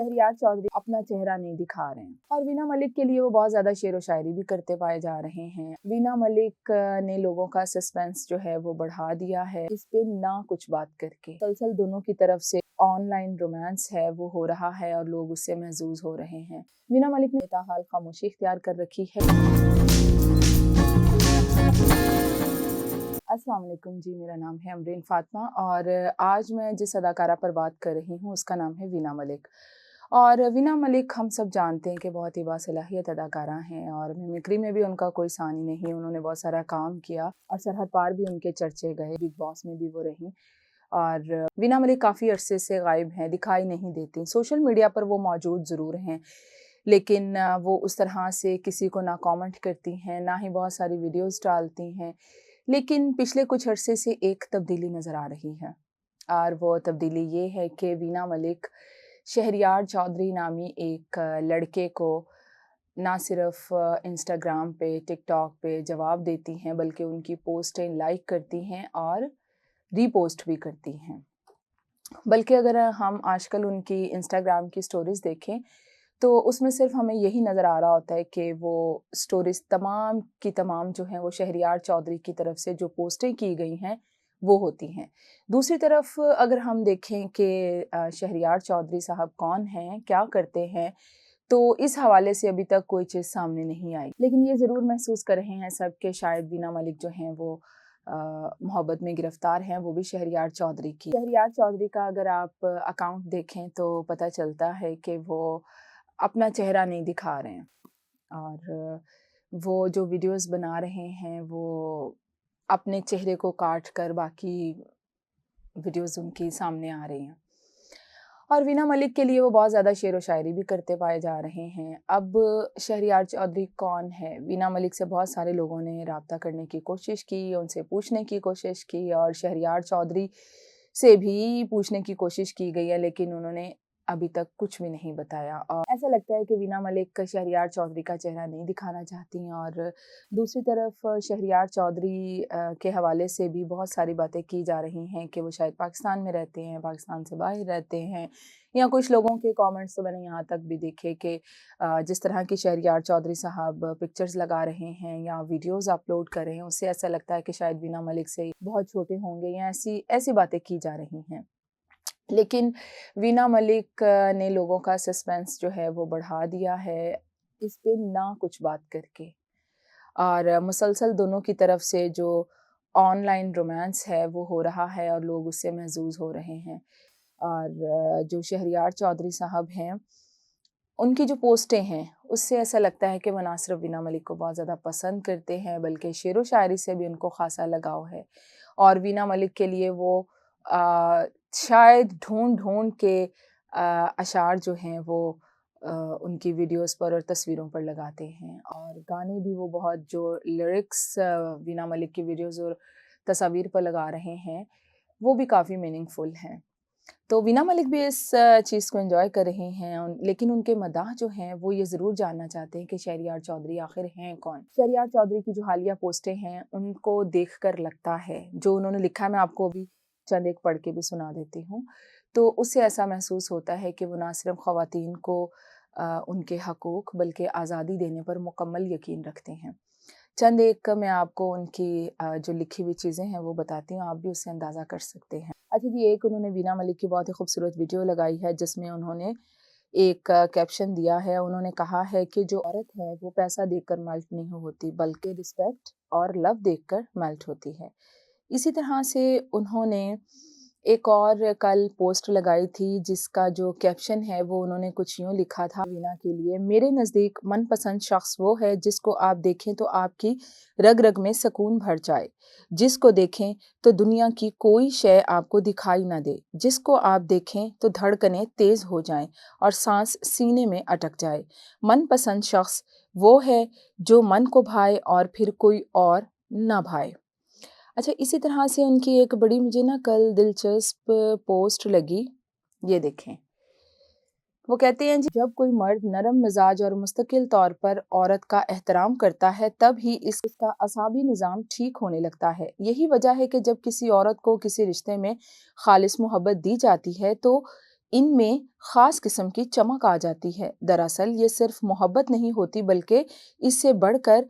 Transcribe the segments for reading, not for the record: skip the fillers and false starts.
شہریار چودھری اپنا چہرہ نہیں دکھا رہے ہیں اور وینا ملک کے لیے وہ بہت زیادہ شعر و شاعری بھی کرتے پائے جا رہے ہیں۔ وینا ملک نے لوگوں کا سسپینس جو ہے وہ بڑھا دیا ہے اس پہ نہ کچھ بات کر کے۔ مسلسل دونوں کی طرف سے آن لائن رومانس ہے وہ ہو رہا ہے اور لوگ اس سے محظوظ ہو رہے ہیں۔ وینا ملک نے تاحال خاموشی اختیار کر رکھی ہے۔ السلام علیکم جی، میرا نام ہے امرین فاطمہ اور آج میں جس اداکارہ پر بات کر رہی ہوں اس کا نام ہے وینا ملک۔ اور وینا ملک ہم سب جانتے ہیں کہ بہت ہی باصلاحیت اداکارہ ہیں اور میمکری میں بھی ان کا کوئی ثانی نہیں، انہوں نے بہت سارا کام کیا اور سرحد پار بھی ان کے چرچے گئے، بگ باس میں بھی وہ رہیں۔ اور وینا ملک کافی عرصے سے غائب ہیں، دکھائی نہیں دیتی، سوشل میڈیا پر وہ موجود ضرور ہیں لیکن وہ اس طرح سے کسی کو نہ کامنٹ کرتی ہیں نہ ہی بہت ساری ویڈیوز ڈالتی ہیں۔ لیکن پچھلے کچھ عرصے سے ایک تبدیلی نظر آ رہی ہے اور وہ تبدیلی یہ ہے کہ وینا ملک شہریار چودھری نامی ایک لڑکے کو نہ صرف انسٹاگرام پہ ٹک ٹاک پہ جواب دیتی ہیں بلکہ ان کی پوسٹیں لائک کرتی ہیں اور ری پوسٹ بھی کرتی ہیں۔ بلکہ اگر ہم آج کل ان کی انسٹاگرام کی سٹوریز دیکھیں تو اس میں صرف ہمیں یہی نظر آ رہا ہوتا ہے کہ وہ سٹوریز تمام کی تمام جو ہیں وہ شہریار چودھری کی طرف سے جو پوسٹیں کی گئی ہیں وہ ہوتی ہیں۔ دوسری طرف اگر ہم دیکھیں کہ شہریار چودھری صاحب کون ہیں، کیا کرتے ہیں، تو اس حوالے سے ابھی تک کوئی چیز سامنے نہیں آئی، لیکن یہ ضرور محسوس کر رہے ہیں سب کہ شاید وینا ملک جو ہیں وہ محبت میں گرفتار ہیں، وہ بھی شہریار چودھری کی۔ شہریار چودھری کا اگر آپ اکاؤنٹ دیکھیں تو پتہ چلتا ہے کہ وہ اپنا چہرہ نہیں دکھا رہے ہیں اور وہ جو ویڈیوز بنا رہے ہیں وہ اپنے چہرے کو کاٹ کر باقی ویڈیوز ان کی سامنے آ رہی ہیں۔ اور وینا ملک کے لیے وہ بہت زیادہ شعر و شاعری بھی کرتے پائے جا رہے ہیں۔ اب شہریار چودھری کون ہے؟ وینا ملک سے بہت سارے لوگوں نے رابطہ کرنے کی کوشش کی، ان سے پوچھنے کی کوشش کی اور شہریار چودھری سے بھی پوچھنے کی کوشش کی گئی ہے لیکن انہوں نے ابھی تک کچھ بھی نہیں بتایا۔ اور ایسا لگتا ہے کہ وینا ملک شہریار چودھری کا چہرہ نہیں دکھانا چاہتی ہیں اور دوسری طرف شہریار چودھری کے حوالے سے بھی بہت ساری باتیں کی جا رہی ہیں کہ وہ شاید پاکستان میں رہتے ہیں، پاکستان سے باہر رہتے ہیں، یا کچھ لوگوں کے کامنٹس تو میں نے یہاں تک بھی دیکھے کہ جس طرح کی شہریار چودھری صاحب پکچرز لگا رہے ہیں یا ویڈیوز اپلوڈ کر رہے ہیں اس سے ایسا لگتا ہے کہ شاید وینا ملک سے بہت چھوٹے ہوں گے یا ایسی باتیں کی جا رہی ہیں۔ لیکن وینا ملک نے لوگوں کا سسپینس جو ہے وہ بڑھا دیا ہے اس پہ نہ کچھ بات کر کے، اور مسلسل دونوں کی طرف سے جو آن لائن رومانس ہے وہ ہو رہا ہے اور لوگ اس سے محظوظ ہو رہے ہیں۔ اور جو شہریار چودھری صاحب ہیں ان کی جو پوسٹیں ہیں اس سے ایسا لگتا ہے کہ وہ نہ صرف وینا ملک کو بہت زیادہ پسند کرتے ہیں بلکہ شعر و شاعری سے بھی ان کو خاصا لگاؤ ہے اور وینا ملک کے لیے وہ شاید ڈھونڈ کے اشعار جو ہیں وہ ان کی ویڈیوز پر اور تصویروں پر لگاتے ہیں اور گانے بھی وہ بہت جو لیرکس وینا ملک کی ویڈیوز اور تصاویر پر لگا رہے ہیں وہ بھی کافی میننگ فل ہیں۔ تو وینا ملک بھی اس چیز کو انجوائے کر رہے ہیں لیکن ان کے مداح جو ہیں وہ یہ ضرور جاننا چاہتے ہیں کہ شہریار چودھری آخر ہیں کون۔ شہریار چودھری کی جو حالیہ پوسٹیں ہیں ان کو دیکھ کر لگتا ہے، جو انہوں نے لکھا ہے میں آپ کو بھی چند ایک پڑھ کے بھی سنا دیتی ہوں، تو اس سے ایسا محسوس ہوتا ہے کہ وہ نہ صرف خواتین کو ان کے حقوق بلکہ آزادی دینے پر مکمل یقین رکھتے ہیں۔ چند ایک میں آپ کو ان کی جو لکھی ہوئی چیزیں ہیں وہ بتاتی ہوں، آپ بھی اس سے اندازہ کر سکتے ہیں۔ اچھا جی، ایک انہوں نے وینا ملک کی بہت ہی خوبصورت ویڈیو لگائی ہے جس میں انہوں نے ایک کیپشن دیا ہے، انہوں نے کہا ہے کہ جو عورت ہے وہ پیسہ دیکھ کر میلٹ نہیں ہوتی بلکہ رسپیکٹ اور لو دیکھ کر میلٹ ہوتی ہے۔ اسی طرح سے انہوں نے ایک اور کل پوسٹ لگائی تھی جس کا جو کیپشن ہے وہ انہوں نے کچھ یوں لکھا تھا وینا کے لیے: میرے نزدیک من پسند شخص وہ ہے جس کو آپ دیکھیں تو آپ کی رگ رگ میں سکون بھر جائے، جس کو دیکھیں تو دنیا کی کوئی شے آپ کو دکھائی نہ دے، جس کو آپ دیکھیں تو دھڑکنیں تیز ہو جائیں اور سانس سینے میں اٹک جائے۔ من پسند شخص وہ ہے جو من کو بھائے اور پھر کوئی اور نہ بھائے۔ اچھا، اسی طرح سے ان کی ایک بڑی مجھے کل دلچسپ پوسٹ لگی، یہ دیکھیں۔ وہ کہتے ہیں جب کوئی مرد نرم مزاج اور مستقل طور پر عورت کا احترام کرتا ہے تب ہی اس کا اعصابی نظام ٹھیک ہونے لگتا ہے۔ یہی وجہ ہے کہ جب کسی عورت کو کسی رشتے میں خالص محبت دی جاتی ہے تو ان میں خاص قسم کی چمک آ جاتی ہے۔ دراصل یہ صرف محبت نہیں ہوتی بلکہ اس سے بڑھ کر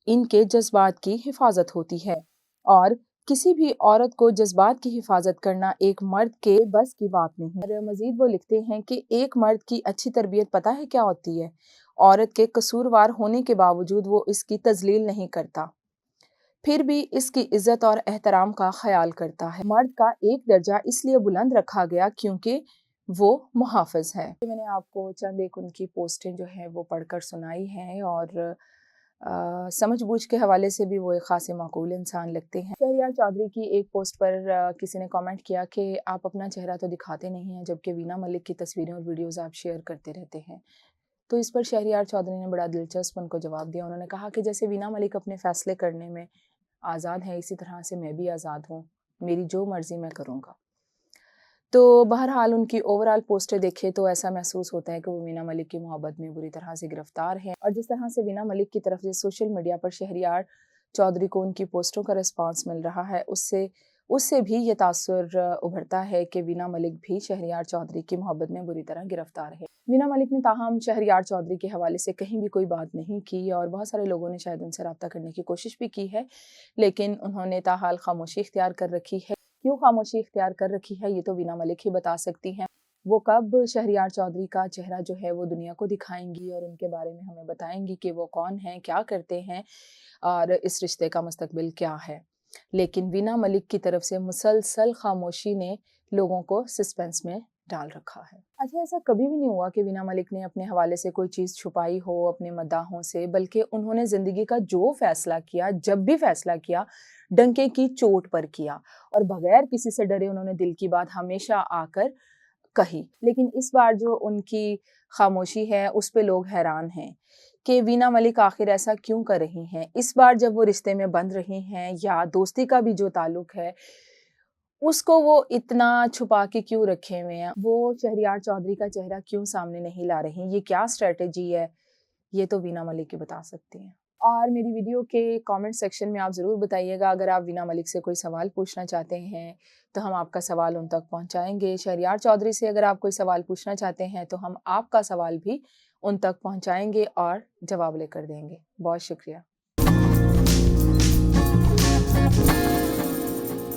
ان کے جذبات کی حفاظت ہوتی ہے، اور کسی بھی عورت کو جذبات کی حفاظت کرنا ایک مرد کے بس کی بات نہیں۔ اور مزید وہ لکھتے ہیں کہ ایک مرد کی اچھی تربیت پتہ ہے کیا ہوتی ہے؟ عورت کے قصوروار ہونے کے باوجود وہ اس کی تذلیل نہیں کرتا، پھر بھی اس کی عزت اور احترام کا خیال کرتا ہے۔ مرد کا ایک درجہ اس لیے بلند رکھا گیا کیونکہ وہ محافظ ہے۔ میں نے آپ کو چند ایک ان کی پوسٹیں جو ہیں وہ پڑھ کر سنائی ہیں، اور سمجھ بوجھ کے حوالے سے بھی وہ ایک خاصے معقول انسان لگتے ہیں۔ شہریار چودھری کی ایک پوسٹ پر کسی نے کامنٹ کیا کہ آپ اپنا چہرہ تو دکھاتے نہیں ہیں جبکہ وینا ملک کی تصویریں اور ویڈیوز آپ شیئر کرتے رہتے ہیں۔ تو اس پر شہریار چودھری نے بڑا دلچسپ ان کو جواب دیا۔ انہوں نے کہا کہ جیسے وینا ملک اپنے فیصلے کرنے میں آزاد ہیں، اسی طرح سے میں بھی آزاد ہوں، میری جو مرضی میں کروں گا۔ تو بہرحال ان کی اوورآل پوسٹیں دیکھیں تو ایسا محسوس ہوتا ہے کہ وہ وینا ملک کی محبت میں بری طرح سے گرفتار ہیں، اور جس طرح سے وینا ملک کی طرف سے سوشل میڈیا پر شہریار چودھری کو ان کی پوسٹوں کا رسپانس مل رہا ہے، اس سے بھی یہ تاثر ابھرتا ہے کہ وینا ملک بھی شہریار چودھری کی محبت میں بری طرح گرفتار ہے۔ وینا ملک نے تاہم شہریار چودھری کے حوالے سے کہیں بھی کوئی بات نہیں کی، اور بہت سارے لوگوں نے شاید ان سے رابطہ کرنے کی کوشش بھی کی ہے، لیکن انہوں نے تاحال خاموشی اختیار کر رکھی ہے۔ کیوں خاموشی اختیار کر رکھی ہے یہ تو وینا ملک ہی بتا سکتی ہیں۔ وہ کب شہریار چودھری کا چہرہ جو ہے وہ دنیا کو دکھائیں گی اور ان کے بارے میں ہمیں بتائیں گی کہ وہ کون ہیں، کیا کرتے ہیں، اور اس رشتے کا مستقبل کیا ہے۔ لیکن وینا ملک کی طرف سے مسلسل خاموشی نے لوگوں کو سسپینس میں ڈال رکھا ہے۔ اچھا، ایسا کبھی بھی نہیں ہوا کہ وینا ملک نے اپنے حوالے سے کوئی چیز چھپائی ہو اپنے مداحوں سے، بلکہ انہوں نے زندگی کا جو فیصلہ کیا، جب بھی فیصلہ کیا، ڈنکے کی چوٹ پر کیا، اور بغیر کسی سے ڈرے انہوں نے دل کی بات ہمیشہ آ کر کہی۔ لیکن اس بار جو ان کی خاموشی ہے اس پہ لوگ حیران ہیں کہ وینا ملک آخر ایسا کیوں کر رہی ہیں۔ اس بار جب وہ رشتے میں بند رہی ہیں یا دوستی کا بھی جو تعلق ہے اس کو وہ اتنا چھپا کے کیوں رکھے ہوئے ہیں، وہ شہریار چودھری کا چہرہ کیوں سامنے نہیں لا رہی، یہ کیا اسٹریٹجی ہے، یہ تو وینا ملک ہی بتا سکتی ہیں۔ اور میری ویڈیو کے کامنٹ سیکشن میں آپ ضرور بتائیے گا، اگر آپ وینا ملک سے کوئی سوال پوچھنا چاہتے ہیں تو ہم آپ کا سوال ان تک پہنچائیں گے۔ شہریار چودھری سے اگر آپ کوئی سوال پوچھنا چاہتے ہیں تو ہم آپ کا سوال بھی ان تک پہنچائیں گے اور جواب لے کر دیں گے۔ بہت شکریہ۔